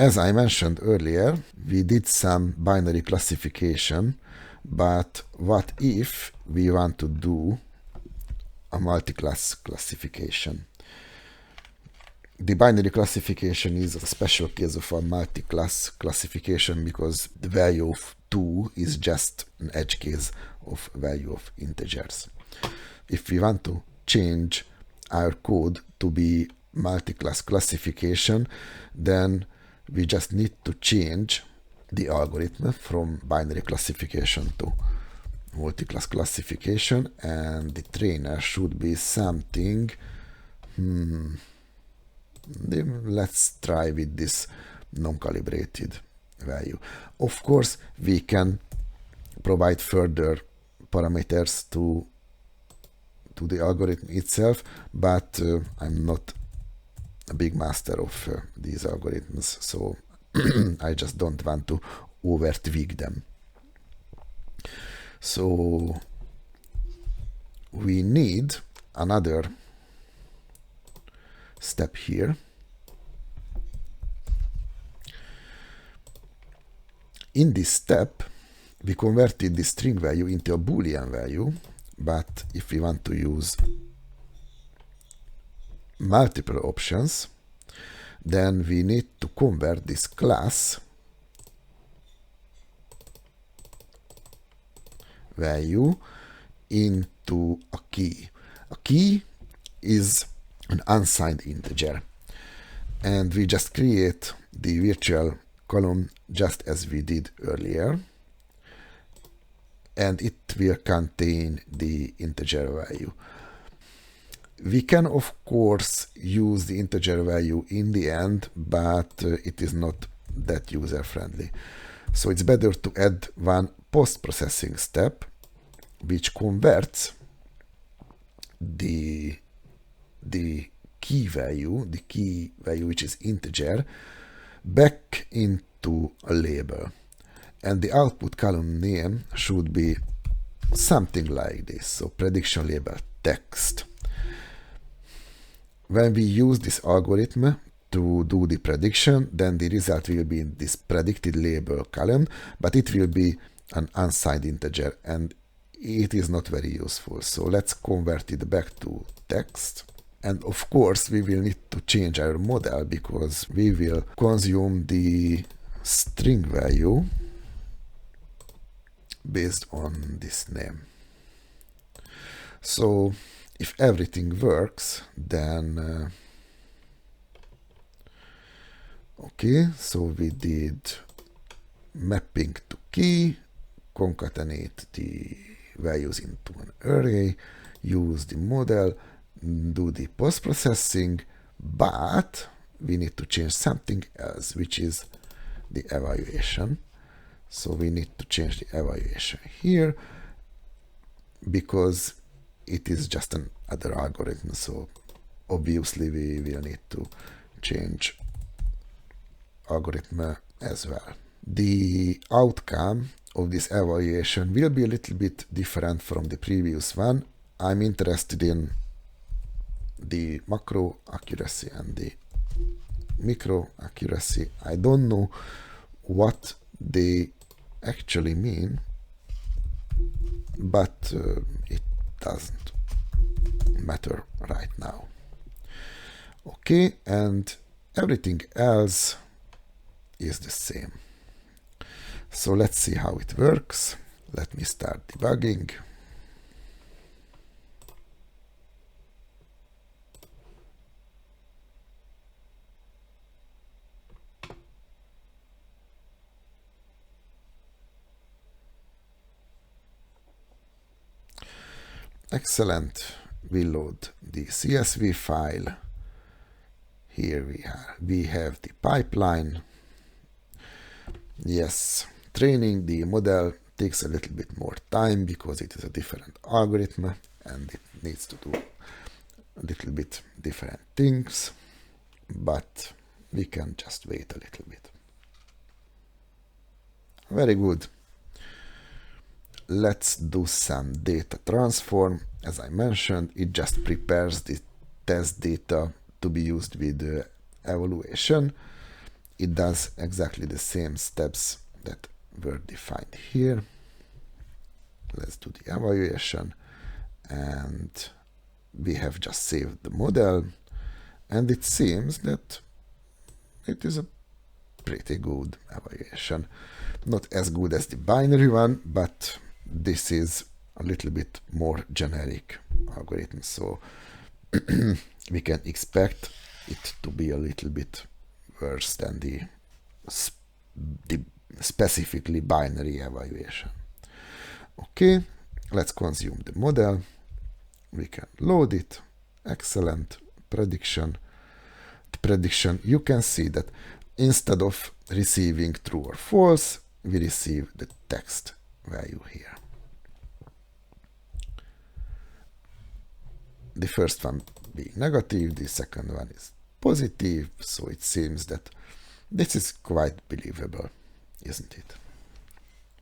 As I mentioned earlier, we did some binary classification, but what if we want to do a multi-class classification? The binary classification is a special case of a multi-class classification because the value of 2 is just an edge case of value of integers. If we want to change our code to be multi-class classification, then we just need to change the algorithm from binary classification to multi-class classification, and the trainer should be something. Let's try with this non-calibrated value. Of course, we can provide further parameters to the algorithm itself, but I'm not a big master of these algorithms, so I just don't want to over tweak them. So we need another step here. In this step, we converted the string value into a Boolean value, but if we want to use multiple options, then we need to convert this class value into a key. A key is an unsigned integer, and we just create the virtual column just as we did earlier, and it will contain the integer value. We can of course use the integer value in the end, but it is not that user friendly. So it's better to add one post-processing step which converts the key value which is integer, back into a label. And the output column name should be something like this. So prediction label text. When we use this algorithm to do the prediction, then the result will be in this predicted label column, but it will be an unsigned integer, and it is not very useful. So let's convert it back to text. And of course, we will need to change our model because we will consume the string value based on this name. So if everything works, then okay, so we did mapping to key, concatenate the values into an array, use the model, do the post-processing, but we need to change something else, which is the evaluation. So we need to change the evaluation here because it is just another algorithm. So obviously we will need to change algorithm as well. The outcome of this evaluation will be a little bit different from the previous one. I'm interested in the macro accuracy and the micro accuracy. I don't know what they actually mean, but it doesn't matter right now. Okay, and everything else is the same. So let's see how it works. Let me start debugging. Excellent. We load the CSV file. Here we have the pipeline. Yes, training the model takes a little bit more time because it is a different algorithm and it needs to do a little bit different things, but we can just wait a little bit. Very good. Let's do some data transform. As I mentioned, it just prepares the test data to be used with the evaluation. it does exactly the same steps that were defined here. Let's do the evaluation, and we have just saved the model, and it seems that it is a pretty good evaluation. Not as good as the binary one, but this is a little bit more generic algorithm, so we can expect it to be a little bit worse than the specifically binary evaluation. Okay, let's consume the model. We can load it. Excellent. Prediction. The prediction, you can see that instead of receiving true or false, we receive the text value here. The first one being negative, the second one is positive, so it seems that this is quite believable, isn't it?